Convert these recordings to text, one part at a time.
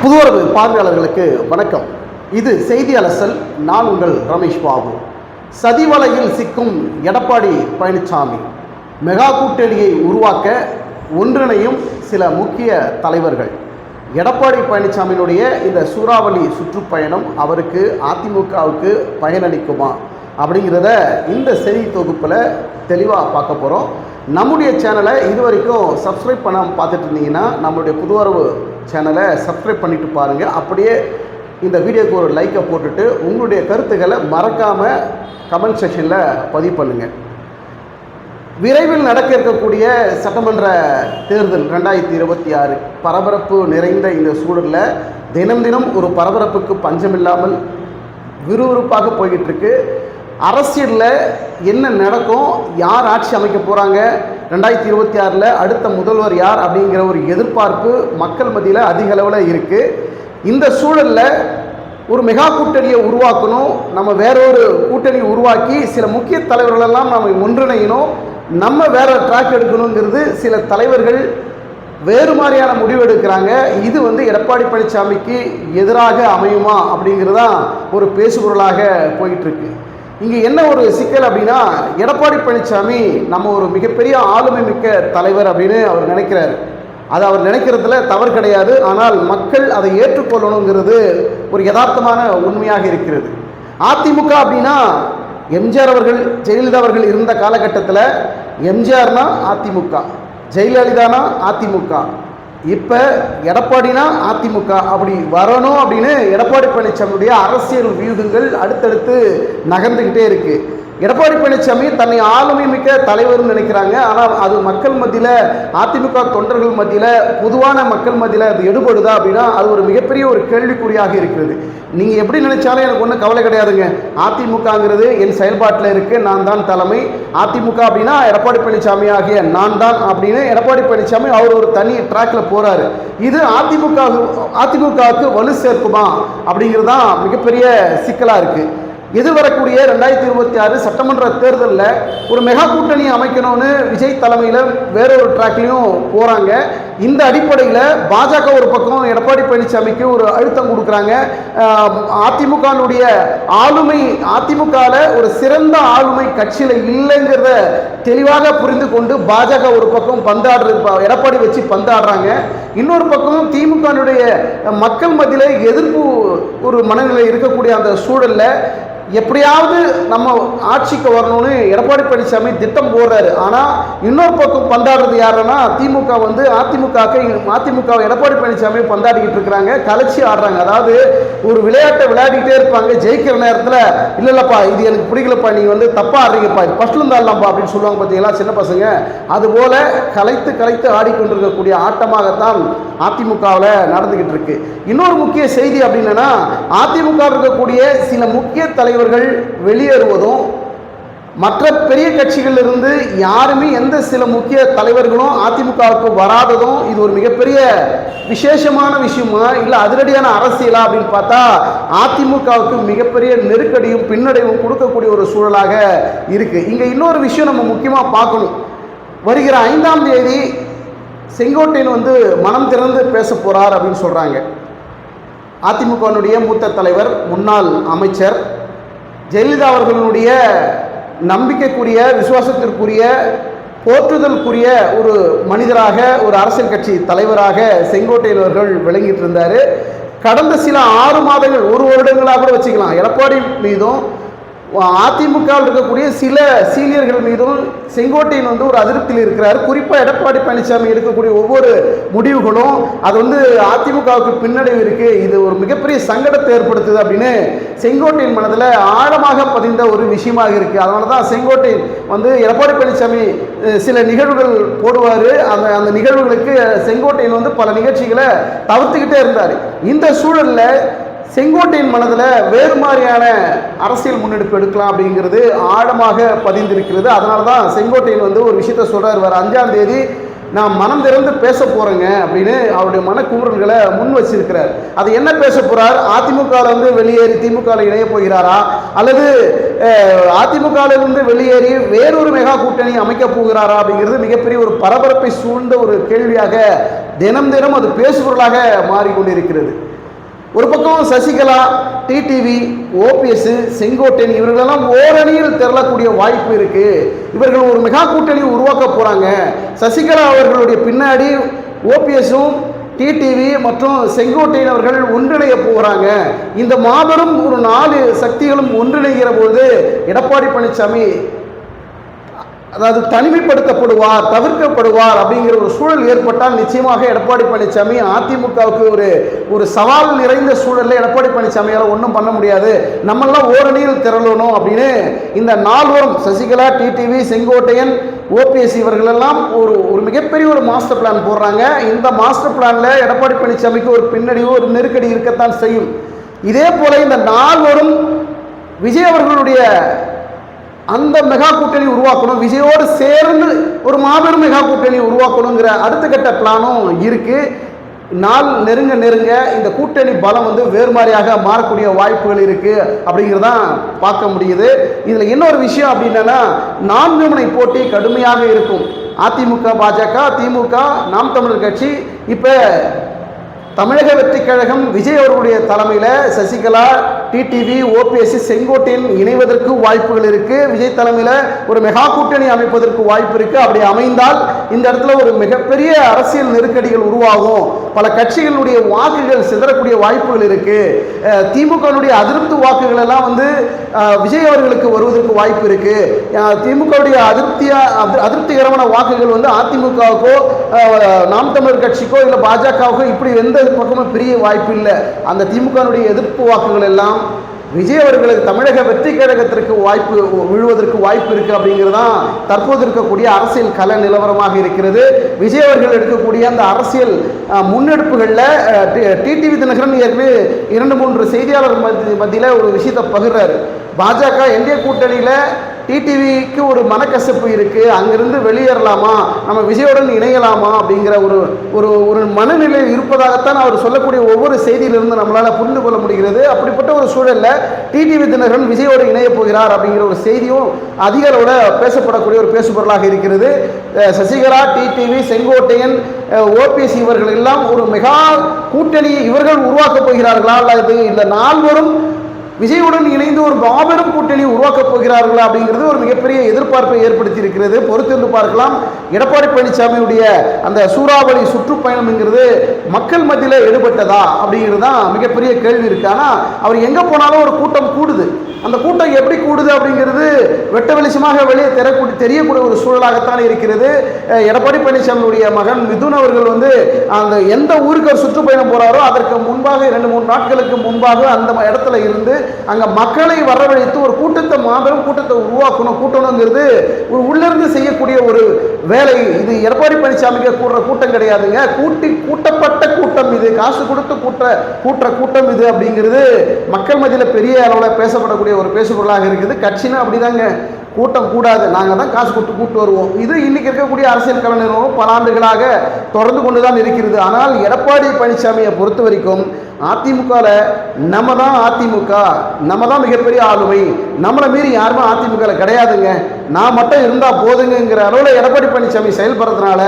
புதுவரவு பார்வையாளர்களுக்கு வணக்கம். இது செய்தி அலசல். நான் உங்கள் ரமேஷ் பாபு. சதிவலையில் சிக்கும் எடப்பாடி பழனிசாமி மெகா கூட்டணியை உருவாக்க ஒன்றிணையும் சில முக்கிய தலைவர்கள். எடப்பாடி பழனிசாமியினுடைய இந்த சூறாவளி சுற்றுப்பயணம் அவருக்கு அதிமுகவுக்கு பயனளிக்குமா அப்படிங்கிறத இந்த செய்தி தொகுப்பில் தெளிவாக பார்க்க போகிறோம். நம்முடைய சேனலை இது வரைக்கும் சப்ஸ்கிரைப் பண்ண பார்த்துட்டு இருந்தீங்கன்னா நம்மளுடைய புதுவரவு சேனலை சப்ஸ்கிரைப் பண்ணிவிட்டு பாருங்கள். அப்படியே இந்த வீடியோக்கு ஒரு லைக்கை போட்டுட்டு உங்களுடைய கருத்துக்களை மறக்காமல் கமெண்ட் செக்ஷனில் பதிவு பண்ணுங்கள். விரைவில் நடக்க இருக்கக்கூடிய சட்டமன்ற தேர்தல் 2026 பரபரப்பு நிறைந்த இந்த சூழலில் தினம் தினம் ஒரு பரபரப்புக்கு பஞ்சமில்லாமல் விறுவிறுப்பாக போய்கிட்டு இருக்கு. அரசியலில் என்ன நடக்கும், யார் ஆட்சி அமைக்க போகிறாங்க, 2026 அடுத்த முதல்வர் யார் அப்படிங்கிற ஒரு எதிர்பார்ப்பு மக்கள் மத்தியில் அதிக அளவில் இருக்குது. இந்த சூழலில் ஒரு மெகா கூட்டணியை உருவாக்கணும், நம்ம வேற ஒரு கூட்டணி உருவாக்கி சில முக்கிய தலைவர்களெல்லாம் நம்ம ஒன்றிணையணும், நம்ம வேற ட்ராக் எடுக்கணுங்கிறது சில தலைவர்கள் வேறு மாதிரியான முடிவு எடுக்கிறாங்க. இது எடப்பாடி பழனிசாமிக்கு எதிராக அமையுமா அப்படிங்கிறது தான் ஒரு பேசுபொருளாக போயிட்டுருக்கு. இங்கே என்ன ஒரு சிக்கல் அப்படின்னா, எடப்பாடி பழனிசாமி நம்ம ஒரு மிகப்பெரிய ஆளுமை மிக்க தலைவர் அப்படின்னு அவர் நினைக்கிறார். அது அவர் நினைக்கிறதுல தவறு கிடையாது. ஆனால் மக்கள் அதை ஏற்றுக்கொள்ளணுங்கிறது ஒரு யதார்த்தமான உண்மையாக இருக்கிறது. அதிமுக அப்படின்னா எம்ஜிஆர் அவர்கள், ஜெயலலிதா அவர்கள் இருந்த காலகட்டத்தில் எம்ஜிஆர்னா அதிமுக, ஜெயலலிதானா அதிமுக, இப்போ எடப்பாடினா அதிமுக அப்படி வரணும் அப்படின்னு எடப்பாடி பழனிசாமியுடைய அரசியல் வியூகங்கள் அடுத்தடுத்து நகர்ந்துக்கிட்டே இருக்குது. எடப்பாடி பழனிசாமி தன்னை ஆளுமை மிக்க தலைவர்னு நினைக்கிறாங்க. ஆனால் அது மக்கள் மத்தியில், அதிமுக தொண்டர்கள் மத்தியில், பொதுவான மக்கள் மத்தியில் அது எடுபடுதா அப்படின்னா அது ஒரு மிகப்பெரிய ஒரு கேள்விக்குறியாக இருக்கிறது. நீங்கள் எப்படி நினைச்சாலும் எனக்கு ஒன்றும் கவலை கிடையாதுங்க. அதிமுகங்கிறது என் செயல்பாட்டில் இருக்குது, நான் தான் தலைமை. அதிமுக அப்படின்னா எடப்பாடி பழனிசாமி ஆகிய நான் தான் அப்படின்னு எடப்பாடி பழனிசாமி அவர் ஒரு தனி ட்ராக்ல போகிறாரு. இது அதிமுகவுக்கு வலு சேர்க்குமா அப்படிங்கிறது தான் மிகப்பெரிய சிக்கலாக இருக்குது. எதிர்வரக்கூடிய 2026 சட்டமன்ற தேர்தலில் ஒரு மெகா கூட்டணி அமைக்கணும்னு விஜய் தலைமையில் வேறொரு ட்ராக்லையும் போகிறாங்க. இந்த அடிப்படையில் பாஜக ஒரு பக்கம் எடப்பாடி பழனிசாமிக்கு ஒரு அழுத்தம் கொடுக்குறாங்க. அதிமுகனுடைய ஆளுமை, அதிமுகவில் ஒரு சிறந்த ஆளுமை கட்சியில் இல்லைங்கிறத தெளிவாக புரிந்து கொண்டு பாஜக ஒரு பக்கம் எடப்பாடி வச்சு பந்தாடுறாங்க. இன்னொரு பக்கம் திமுகனுடைய மக்கள் மத்தியில் எதிர்ப்பு ஒரு மனநிலை இருக்கக்கூடிய அந்த சூழலில் எப்படியாவது நம்ம ஆட்சிக்கு வரணும்னு எடப்பாடி பழனிசாமி திட்டம் போடுறாரு. ஆனால் இன்னொரு பக்கம் பந்தாடுறது யாருன்னா திமுக அதிமுக எடப்பாடி பழனிசாமி பந்தாடிக்கிட்டு இருக்கிறாங்க, கலைச்சி ஆடுறாங்க. அதாவது ஒரு விளையாட்டை விளையாடிக்கிட்டே இருப்பாங்க, ஜெயிக்கிற நேரத்தில் இல்லைல்லப்பா இது எனக்கு பிடிக்கலப்பா, நீங்கள் தப்பாக ஆடுறீங்கப்பா, இது ஃபர்ஸ்ட்ல இருந்தாலாம்ப்பா அப்படின்னு சொல்லுவாங்க பார்த்தீங்களா சின்ன பசங்க. அதுபோல் கலைத்து ஆடிக்கொண்டிருக்கக்கூடிய ஆட்டமாகத்தான் அதிமுகவில் நடந்துக்கிட்டு இருக்கு. இன்னொரு முக்கிய செய்தி அப்படின்னா, அதிமுக இருக்கக்கூடிய சில முக்கிய தலைவர்கள் வெளியேறுவதும், மற்ற பெரிய கட்சிகளிலிருந்து யாருமே எந்த சில முக்கிய தலைவர்களும் அதிமுகவுக்கு வராததும் இது ஒரு மிகப்பெரிய விசேஷமான விஷயமா இல்லை அதிரடியான அரசியலா அப்படின்னு பார்த்தா அதிமுகவுக்கு மிகப்பெரிய நெருக்கடியும் பின்னடைவும் கொடுக்கக்கூடிய ஒரு சூழலாக இருக்கு. இங்கே இன்னொரு விஷயம் நம்ம முக்கியமாக பார்க்கணும். வருகிற 5ஆம் தேதி செங்கோட்டையன் மனம் திறந்து பேச போறார் அப்படின்னு சொல்றாங்க. அதிமுகனுடைய மூத்த தலைவர், முன்னாள் அமைச்சர், ஜெயலலிதா அவர்களுடைய நம்பிக்கைக்குரிய, விசுவாசத்திற்குரிய, போற்றுதலுக்குரிய ஒரு மனிதராக, ஒரு அரசியல் கட்சி தலைவராக செங்கோட்டையன் அவர்கள் விளங்கிட்டு இருந்தார். கடந்த சில 6 மாதங்கள், 1 வருடங்களாக கூட வச்சுக்கலாம், எடப்பாடி மீதும் அதிமுகவில் இருக்கக்கூடிய சில சீனியர்கள் மீதும் செங்கோட்டையன் ஒரு அதிருப்தியில் இருக்கிறார். குறிப்பாக எடப்பாடி பழனிசாமி எடுக்கக்கூடிய ஒவ்வொரு முடிவுகளும் அது அதிமுகவுக்கு பின்னடைவு இருக்கு, இது ஒரு மிகப்பெரிய சங்கடத்தை ஏற்படுத்துது அப்படின்னு செங்கோட்டையன் மனதில் ஆழமாக பதிந்த ஒரு விஷயமாக இருக்கு. அதனால தான் செங்கோட்டையன் எடப்பாடி பழனிசாமி சில நிகழ்வுகள் போடுவார். அந்த நிகழ்வுகளுக்கு செங்கோட்டையன் பல நிகழ்ச்சிகளை தவிர்த்துக்கிட்டே இருந்தார். இந்த சூழலில் செங்கோட்டையன் மனதில் வேறு மாதிரியான அரசியல் முன்னெடுப்பு எடுக்கலாம் அப்படிங்கிறது ஆழமாக பதிந்திருக்கிறது. அதனால தான் செங்கோட்டையன் ஒரு விஷயத்த சொல்கிறார். வர 5ஆம் தேதி நான் மனம் திறந்து பேச போகிறேங்க அப்படின்னு அவருடைய மனக்குமுறல்களை முன் வச்சிருக்கிறார். அது என்ன பேச போகிறார்? அதிமுகவில் வெளியேறி திமுகவில் இணைய போகிறாரா, அல்லது அதிமுகவிலிருந்து வெளியேறி வேறொரு மெகா கூட்டணி அமைக்க போகிறாரா அப்படிங்கிறது மிகப்பெரிய ஒரு பரபரப்பை சூழ்ந்த ஒரு கேள்வியாக தினம் தினம் அது பேசுபொருளாக மாறிக்கொண்டிருக்கிறது. ஒரு பக்கம் சசிகலா, டிடிவி, ஓபிஎஸ், செங்கோட்டையன் இவர்களெல்லாம் ஓரணியில் திரளக்கூடிய வாய்ப்பு இருக்கு. இவர்கள் ஒரு மெகா கூட்டணி உருவாக்க போறாங்க. சசிகலா அவர்களுடைய பின்னாடி ஓபிஎஸும் டிடிவி மற்றும் செங்கோட்டையன் அவர்கள் ஒன்றிணைய போகிறாங்க. இந்த மாபெரும் ஒரு 4 சக்திகளும் ஒன்றிணைகிற போது எடப்பாடி பழனிசாமி அதாவது தனிமைப்படுத்தப்படுவார், தவிர்க்கப்படுவார் அப்படிங்கிற ஒரு சூழல் ஏற்பட்டால் நிச்சயமாக எடப்பாடி பழனிசாமி அதிமுகவுக்கு ஒரு சவால் நிறைந்த சூழலில் எடப்பாடி பழனிசாமியால் ஒன்றும் பண்ண முடியாது, நம்மெல்லாம் ஓரணியில் திரளணும் அப்படின்னு இந்த 4 சசிகலா, டிடிவி, செங்கோட்டையன், ஓபிஎஸ் இவர்களெல்லாம் ஒரு மிகப்பெரிய ஒரு மாஸ்டர் பிளான் போடுறாங்க. இந்த மாஸ்டர் பிளானில் எடப்பாடி பழனிசாமிக்கு ஒரு பின்னடைவு, ஒரு நெருக்கடி இருக்கத்தான் செய்யும். இதே போல இந்த 4 விஜய் அவர்களுடைய அந்த மெகா கூட்டணி உருவாக்கணும், விஜயோடு சேர்ந்து ஒரு மாபெரும் மெகா கூட்டணி உருவாக்கணுங்கிற அடுத்த கட்ட பிளானும் இருக்கு. நாள் நெருங்க நெருங்க இந்த கூட்டணி பலம் வேறுமாறியாக மாறக்கூடிய வாய்ப்புகள் இருக்கு அப்படிங்கிறதான் பார்க்க முடியுது. இதுல இன்னொரு விஷயம் அப்படின்னா 4 முனை போட்டி கடுமையாக இருக்கும். அதிமுக, பாஜக, திமுக, நாம் தமிழர் கட்சி. இப்ப தமிழக வெற்றி கழகம் விஜய் அவர்களுடைய தலைமையில் சசிகலா, டிடிவி, ஓபிஎஸ், செங்கோட்டையன் இணைவதற்கு வாய்ப்புகள் இருக்கு. விஜய் தலைமையில் ஒரு மெகா கூட்டணி அமைப்பதற்கு வாய்ப்பு இருக்கு. அப்படி அமைந்தால் இந்த இடத்துல ஒரு மிகப்பெரிய அரசியல் நெருக்கடிகள் உருவாகும். பல கட்சிகளுடைய வாக்குகள் சிதறக்கூடிய வாய்ப்புகள் இருக்கு. திமுகவுடைய அதிருப்தி வாக்குகள் எல்லாம் விஜய் அவர்களுக்கு வருவதற்கு வாய்ப்பு இருக்கு. திமுகவுடைய அதிருப்திகரமான வாக்குகள் அதிமுகவுக்கோ, நாம் தமிழர் கட்சிக்கோ, இல்லை பாஜகவுக்கோ இப்படி எந்த பக்கமும் பெரிய வாய்ப்பு இல்லை. அந்த திமுகவுடைய எதிர்ப்பு வாக்குகள் எல்லாம் விஜய் அவர்களுக்கு தமிழக வெற்றி கழகத்திற்கு விழுவதற்கு வாய்ப்பு இருக்கு அப்படிங்கிறதான் தற்போது இருக்கக்கூடிய அரசியல் கள நிலவரமாக இருக்கிறது. விஜய் அவர்கள் எடுக்கக்கூடிய அந்த அரசியல் முன்னெடுப்புகளில் டிடிவி தினகரன் ஏற்கனவே 2-3 செய்தியாளர் மத்தியில் ஒரு விஷயத்தை பகிர்றாரு. பாஜக என்டிஏ கூட்டணியில் டிடிவிக்கு ஒரு மனக்கசப்பு இருக்கு, அங்கிருந்து வெளியேறலாமா, நம்ம விஜயுடன் இணையலாமா அப்படிங்கிற ஒரு மனநிலை இருப்பதாகத்தான் அவர் சொல்லக்கூடிய ஒவ்வொரு செய்தியிலிருந்து நம்மளால புரிந்து கொள்ள முடிகிறது. அப்படிப்பட்ட ஒரு சூழல்ல டிடிவி தினகரன் விஜயோடு இணைய போகிறார் அப்படிங்கிற ஒரு செய்தியும் அதிக அளவில் பேசப்படக்கூடிய ஒரு பேசுபொருளாக இருக்கிறது. சசிகலா, டிடிவி, செங்கோட்டையன், ஓபிஎஸ் இவர்கள் எல்லாம் ஒரு மெகா கூட்டணி இவர்கள் உருவாக்க போகிறார்களா அல்லது இந்த 4 விஜயுடன் இணைந்து ஒரு மாபெரும் கூட்டணி உருவாக்கப் போகிறார்களா அப்படிங்கிறது ஒரு மிகப்பெரிய எதிர்பார்ப்பை ஏற்படுத்தி இருக்கிறது. பொறுத்திருந்து பார்க்கலாம். எடப்பாடி பழனிசாமியுடைய அந்த சூறாவளி சுற்றுப்பயணம்ங்கிறது மக்கள் மத்தியில் எடுபட்டதா அப்படிங்கிறது தான் மிகப்பெரிய கேள்வி இருக்கு. ஆனால் அவர் எங்கே போனாலும் ஒரு கூட்டம் கூடுது. அந்த கூட்டம் எப்படி கூடுது அப்படிங்கிறது வெட்ட வெளிச்சமாக வெளியே தெரியக்கூடிய ஒரு சூழலாகத்தான் இருக்கிறது. எடப்பாடி பழனிசாமியுடைய மகன் மிதுன் அவர்கள் அந்த எந்த ஊருக்கு அவர் சுற்றுப்பயணம் போறாரோ அதற்கு முன்பாக 2-3 நாட்களுக்கு முன்பாக அந்த இடத்துல இருந்து அங்க மக்களை வரவழைத்து ஒரு கூட்டத்தை, மாபெரும் கூட்டத்தை உருவாக்கணும். கூட்டணுங்கிறது ஒரு உள்ளிருந்து செய்யக்கூடிய ஒரு வேலை. இது எடப்பாடி பழனிசாமிக்கு கூடுற கூட்டம் கிடையாதுங்க. கூட்டப்பட்ட கூட்டம் இது, காசு கொடுத்து கூட்டுற கூட்டம் இது அப்படிங்கிறது மக்கள் மத்தியில் பெரிய அளவில் பேசப்படக்கூடிய ஒரு பேசுபொருளாக இருக்குது. கட்சினா அப்படிதாங்க, கூட்டம் கூடாது, நாங்கள் தான் காசு கொடுத்து கூட்டு வருவோம். இது இன்னைக்கு இருக்கக்கூடிய அரசியல் கள நிறுவனம் பல ஆண்டுகளாக தொடர்ந்து கொண்டுதான் இருக்கிறது. ஆனால் எடப்பாடி பழனிசாமியை பொறுத்த வரைக்கும் அதிமுகவில் நம்ம தான் அதிமுக, நம்ம தான் மிகப்பெரிய ஆளுமை, நம்மளை மீறி யாருமே அதிமுகவில் கிடையாதுங்க, நான் மட்டும் இருந்தால் போதுங்கிற அளவில் எடப்பாடி பழனிசாமி செயல்படுறதுனால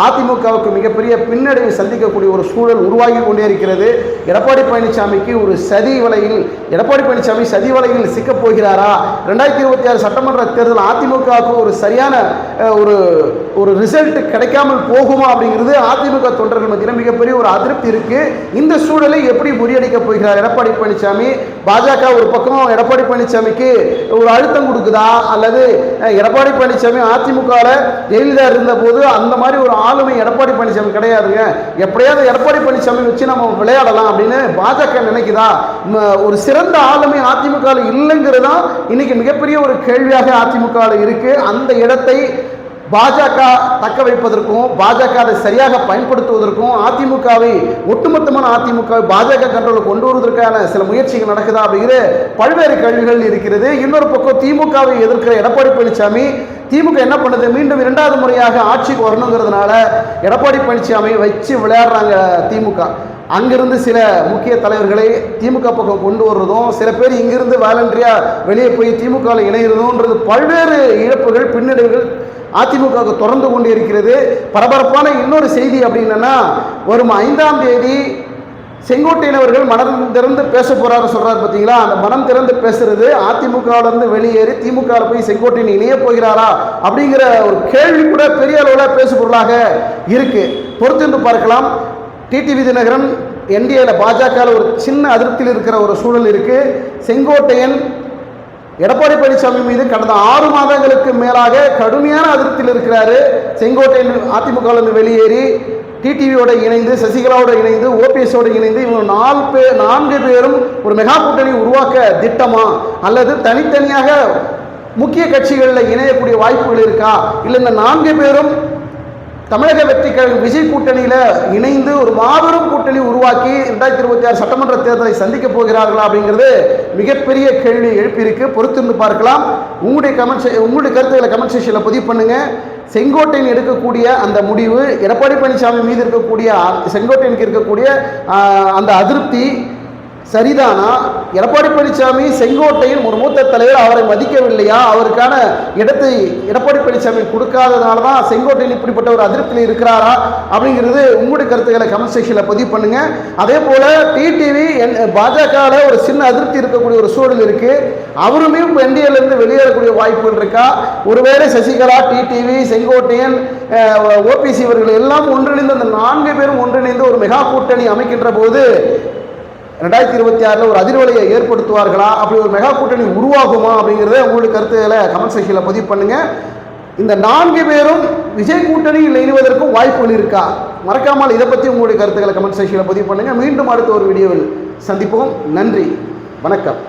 அதிமுகவுக்கு மிகப்பெரிய பின்னடைவை சந்திக்கக்கூடிய ஒரு சூழல் உருவாகி கொண்டே இருக்கிறது. எடப்பாடி பழனிசாமிக்கு ஒரு எடப்பாடி பழனிசாமி சதி வலையில் சிக்கப் போகிறாரா? 2026 சட்டமன்ற தேர்தல் அதிமுகவுக்கு ஒரு சரியான ஒரு ரிசல்ட் கிடைக்காமல் போகுமா அப்படிங்கிறது அதிமுக தொண்டர்கள் மத்தியில் மிகப்பெரிய ஒரு அதிருப்தி இருக்கு. இந்த சூழலை எப்படி முறியடிக்க போகிறார் எடப்பாடி பழனிசாமி? பாஜக ஒரு பக்கம் எடப்பாடி பழனிசாமிக்கு ஒரு அழுத்தம் கொடுக்குதா, அல்லது எடப்பாடி பழனிசாமி அதிமுகவில் ஜெயலலிதா இருந்த போது அந்த மாதிரி ஒரு ஆளுமை எடப்பாடி பழனிசாமி கிடையாதுங்க, எப்படியாவது எடப்பாடி பழனிசாமி வச்சு நம்ம விளையாடலாம் அப்படின்னு பாஜக நினைக்குதா? ஒரு சிறந்த ஆளுமை அதிமுகவில் இல்லைங்கிறது தான் இன்னைக்கு மிகப்பெரிய ஒரு கேள்வியாக அதிமுகவில் இருக்கு. அந்த இடத்தை பாஜக தக்க வைப்பதற்கும் பாஜக அதை சரியாக பயன்படுத்துவதற்கும் அதிமுகவை ஒட்டுமொத்தமான அதிமுகவை பாஜக கண்ட்ரோலில் கொண்டு வருவதற்கான சில முயற்சிகள் நடக்குதா அப்படிங்கிற பல்வேறு கேள்விகள் இருக்கிறது. இன்னொரு பக்கம் திமுகவை எதிர்க்கிற எடப்பாடி பழனிசாமி திமுக என்ன பண்ணுது, மீண்டும் 2வது முறையாக ஆட்சிக்கு வரணுங்கிறதுனால எடப்பாடி பழனிசாமி வச்சு விளையாடுறாங்க திமுக. அங்கிருந்து சில முக்கிய தலைவர்களை திமுக பக்கம் கொண்டு வர்றதும், சில பேர் இங்கிருந்து வாலண்டரியா வெளியே போய் திமுகவில் இணைகிறதுன்றது பல்வேறு இழப்புகள், பின்னடைவுகள் அதிமுக தொடர்ந்து கொண்டு இருக்கிறது. பரபரப்பான இன்னொரு செய்தி அப்படின்னா, வரும் 5ஆம் தேதி செங்கோட்டையன் அவர்கள் மனம் திறந்து பேச போறாரு சொல்றாரு பார்த்தீங்களா, அந்த மனம் திறந்து பேசுறது அதிமுகவிலிருந்து வெளியேறி திமுக போய் செங்கோட்டையன் இணைய போகிறாரா அப்படிங்கிற ஒரு கேள்வி கூட பெரிய அளவில் பேசு பொருளாக இருக்கு. பொறுத்திருந்து பார்க்கலாம். டிடிவி தினகரன் என்டிஏல பாஜகவில் ஒரு சின்ன அதிருப்தியில் இருக்கிற ஒரு சூழல் இருக்கு. செங்கோட்டையன் எடப்பாடி பழனிசாமி மீது கடந்த 6 மாதங்களுக்கு மேலாக கடுமையான அதிருப்தியில் இருக்கிறாரு. செங்கோட்டையன் அதிமுகவிலிருந்து வெளியேறி டிடிவியோட இணைந்து, சசிகலாவோட இணைந்து, ஓபிஎஸோடு இணைந்து இவங்க 4 பேரும் ஒரு மெகா கூட்டணி உருவாக்க திட்டமா, அல்லது தனித்தனியாக முக்கிய கட்சிகளில் இணையக்கூடிய வாய்ப்புகள் இருக்கா, இல்லை இந்த 4 பேரும் தமிழக வெற்றி கழகம் விஜய் கூட்டணியில் இணைந்து ஒரு மாபெரும் கூட்டணி உருவாக்கி 2026 சட்டமன்ற தேர்தலை சந்திக்க போகிறார்களா அப்படிங்கிறது மிகப்பெரிய கேள்வி எழுப்பியிருக்கு. பொறுத்திருந்து பார்க்கலாம். உங்களுடைய கருத்துக்களை கமெண்ட் செக்ஷனில் பதிவு பண்ணுங்க. செங்கோட்டையன் எடுக்கக்கூடிய அந்த முடிவு, எடப்பாடி பழனிசாமி மீது இருக்கக்கூடிய செங்கோட்டையனுக்கு இருக்கக்கூடிய அந்த அதிருப்தி சரிதானா? எடப்பாடி பழனிசாமி செங்கோட்டையன் ஒரு மூத்த தலைவர், அவரை மதிக்கவில்லையா? அவருக்கான இடத்தை எடப்பாடி பழனிசாமி கொடுக்காததுனால தான் செங்கோட்டையன் இப்படிப்பட்ட ஒரு அதிருப்தியில் இருக்கிறாரா அப்படிங்கிறது உங்களுடைய கருத்துக்களை கமெண்ட் செக்ஷனில் பதிவு பண்ணுங்க. அதே போல டிடிவி பாஜகவில் ஒரு சின்ன அதிருப்தி இருக்கக்கூடிய ஒரு சூழல் இருக்கு. அவருமே இப்போ என்டிஏலேருந்து வெளியேறக்கூடிய வாய்ப்புகள் இருக்கா? ஒருவேளை சசிகலா, டிடிவி, செங்கோட்டையன், ஓபிசி இவர்கள் எல்லாம் ஒன்றிணைந்து அந்த 4 பேரும் ஒன்றிணைந்து ஒரு மெகா கூட்டணி அமைக்கின்ற போது 2026 ஒரு அதிர்வலையை ஏற்படுத்துவார்களா? அப்படி ஒரு மெகா கூட்டணி உருவாகுமா அப்படிங்கிறத உங்களுடைய கருத்துக்களை கமெண்ட் செக்ஷனில் பதிவு பண்ணுங்க. இந்த 4 பேரும் விஜய் கூட்டணியில் இணைவதற்கும் வாய்ப்புகள் இருக்கா? மறக்காமல் இதை பற்றி உங்களுடைய கருத்துக்களை கமெண்ட் செக்ஷனில் பதிவு பண்ணுங்க. மீண்டும் அடுத்த ஒரு வீடியோவில் சந்திப்போம். நன்றி, வணக்கம்.